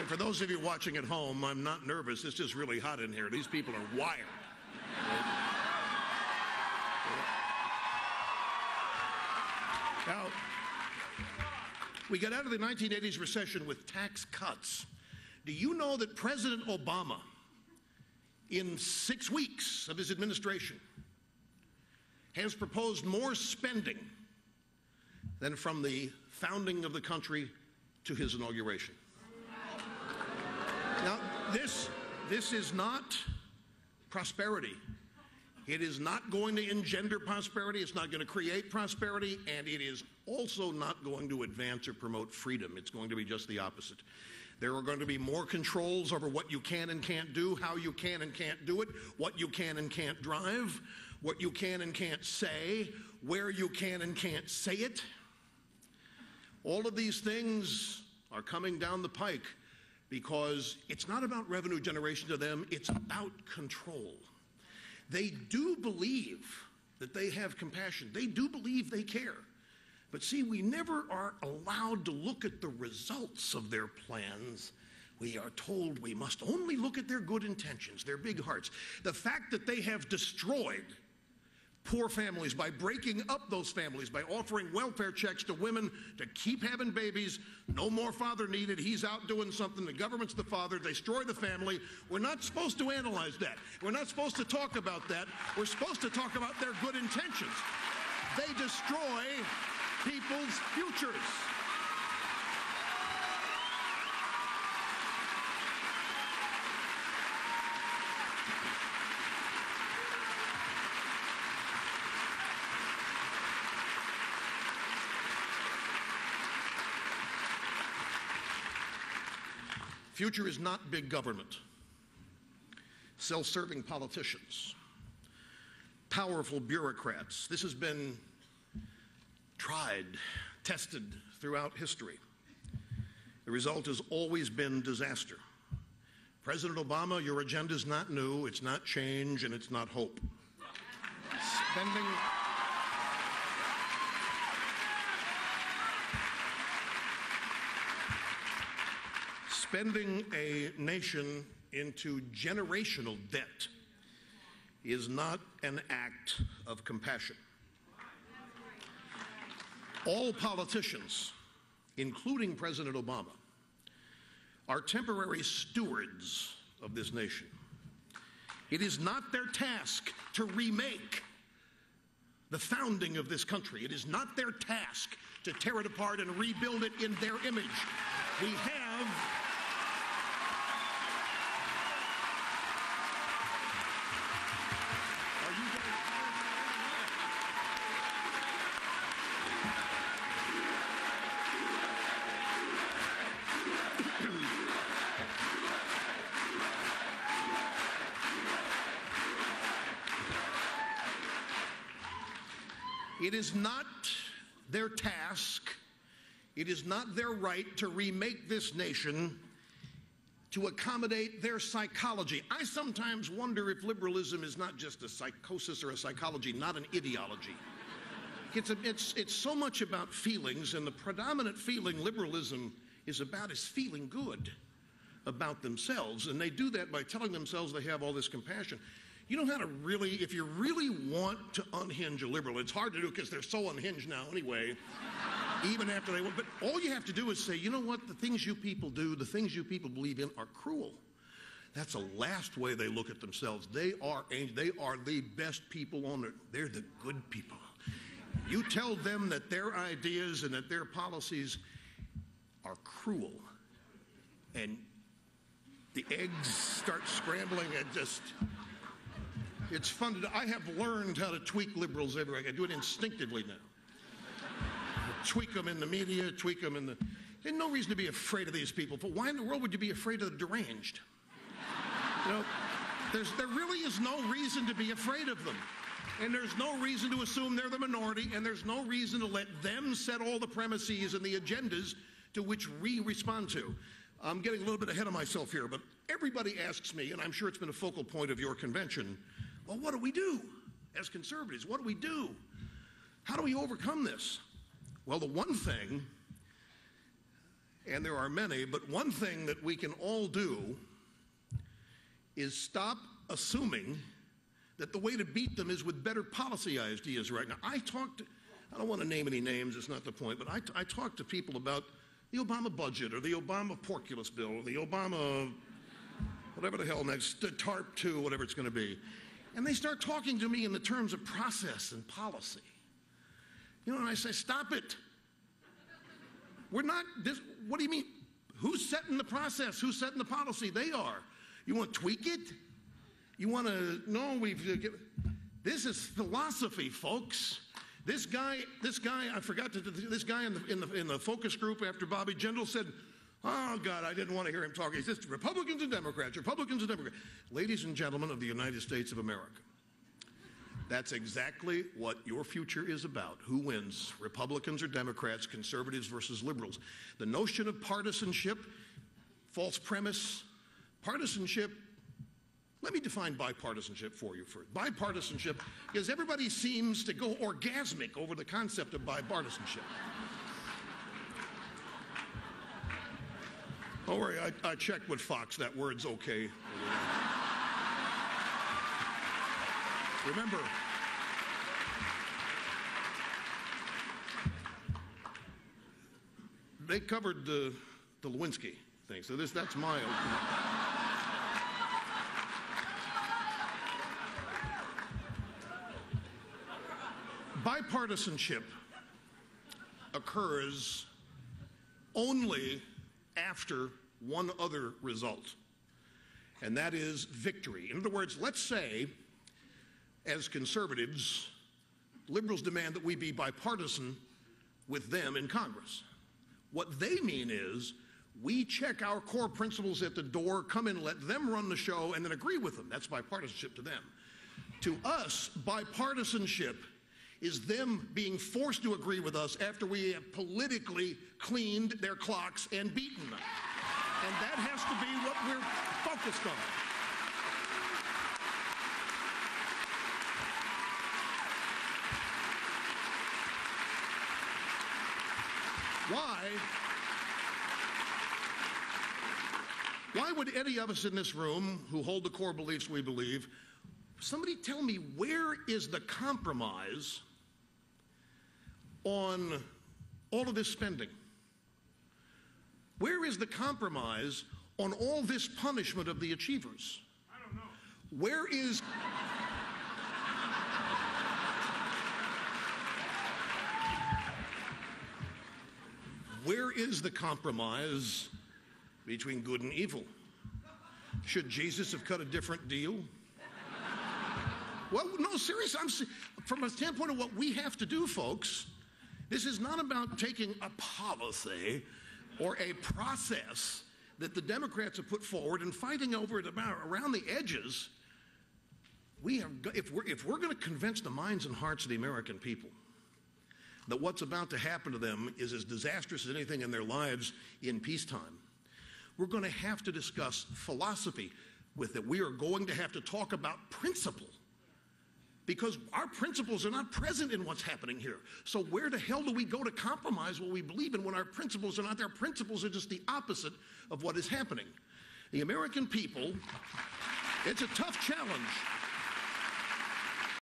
For those of you watching at home, I'm not nervous. It's just really hot in here. These people are wired. Now, we got out of the 1980s recession with tax cuts. Do you know that President Obama, in 6 weeks of his administration, has proposed more spending than from the founding of the country to his inauguration? Now, this is not prosperity. It is not going to engender prosperity. It's not going to create prosperity. And it is also not going to advance or promote freedom. It's going to be just the opposite. There are going to be more controls over what you can and can't do, how you can and can't do it, what you can and can't drive, what you can and can't say, where you can and can't say it. All of these things are coming down the pike because it's not about revenue generation to them. It's about control. They do believe that they have compassion. They do believe they care. But see, we never are allowed to look at the results of their plans. We are told we must only look at their good intentions, their big hearts. The fact that they have destroyed poor families by breaking up those families, by offering welfare checks to women to keep having babies, no more father needed, he's out doing something, the government's the father, destroy the family. We're not supposed to analyze that. We're not supposed to talk about that. We're supposed to talk about their good intentions. They destroy people's futures. Future is not big government, self-serving politicians, powerful bureaucrats. This has been tried, tested throughout history. The result has always been disaster. President Obama, your agenda is not new, it's not change, and it's not hope. Spending a nation into generational debt is not an act of compassion. All politicians, including President Obama, are temporary stewards of this nation. It is not their task to remake the founding of this country. It is not their task to tear it apart and rebuild it in their image. We have It is not their task, it is not their right to remake this nation to accommodate their psychology. I sometimes wonder if liberalism is not just a psychosis or a psychology, not an ideology. It's so much about feelings, and the predominant feeling liberalism is about is feeling good about themselves, and they do that by telling themselves they have all this compassion. You know how to really, if you really want to unhinge a liberal, it's hard to do because they're so unhinged now anyway, even after they, but all you have to do is say, you know what, the things you people do, the things you people believe in are cruel. That's the last way they look at themselves. They are the best people on earth. They're the good people. You tell them that their ideas and that their policies are cruel, and the eggs start scrambling and just... It's fun to do. I have learned how to tweak liberals everywhere. I do it instinctively now. Tweak them in the media, tweak them in the... There's no reason to be afraid of these people. But why in the world would you be afraid of the deranged? You know, there really is no reason to be afraid of them. And there's no reason to assume they're the minority, and there's no reason to let them set all the premises and the agendas to which we respond to. I'm getting a little bit ahead of myself here, but everybody asks me, and I'm sure it's been a focal point of your convention, well, what do we do as conservatives? What do we do? How do we overcome this? Well, the one thing and there are many, but one thing that we can all do is stop assuming that the way to beat them is with better policy ideas right now. I don't want to name any names, it's not the point, but I talk to people about the Obama budget or the Obama porculus bill or the Obama whatever the hell next, TARP 2, whatever it's going to be. And they start talking to me in the terms of process and policy. You know, and I say, stop it. We're not, what do you mean? Who's setting the process? Who's setting the policy? They are. You want to tweak it? You want to, no, this is philosophy, folks. This guy, I forgot to, this guy in the focus group after Bobby Jindal said, oh, God, I didn't want to hear him talk. He says, Republicans and Democrats, Republicans and Democrats. Ladies and gentlemen of the United States of America, that's exactly what your future is about. Who wins, Republicans or Democrats, conservatives versus liberals? The notion of partisanship, false premise. Partisanship, let me define bipartisanship for you first. Bipartisanship, because everybody seems to go orgasmic over the concept of bipartisanship. Don't worry, I checked with Fox, that word's okay. Remember, they covered the Lewinsky thing, so that's my opinion. Bipartisanship occurs only after one other result, and that is victory. In other words, let's say, as conservatives, liberals demand that we be bipartisan with them in Congress. What they mean is we check our core principles at the door, come in, let them run the show, and then agree with them. That's bipartisanship to them. To us, bipartisanship is them being forced to agree with us after we have politically cleaned their clocks and beaten them. And that has to be what we're focused on. Why would any of us in this room who hold the core beliefs we believe, somebody tell me, where is the compromise on all of this spending? Where is the compromise on all this punishment of the achievers? I don't know. Where is the compromise between good and evil? Should Jesus have cut a different deal? Well, no, seriously, from a standpoint of what we have to do, folks, this is not about taking a policy or a process that the Democrats have put forward and fighting over it around the edges. If we're going to convince the minds and hearts of the American people that what's about to happen to them is as disastrous as anything in their lives in peacetime, we're going to have to discuss philosophy with it. We are going to have to talk about principle, because our principles are not present in what's happening here. So where the hell do we go to compromise what we believe in when our principles are not there? Principles are just the opposite of what is happening. The American people, it's a tough challenge.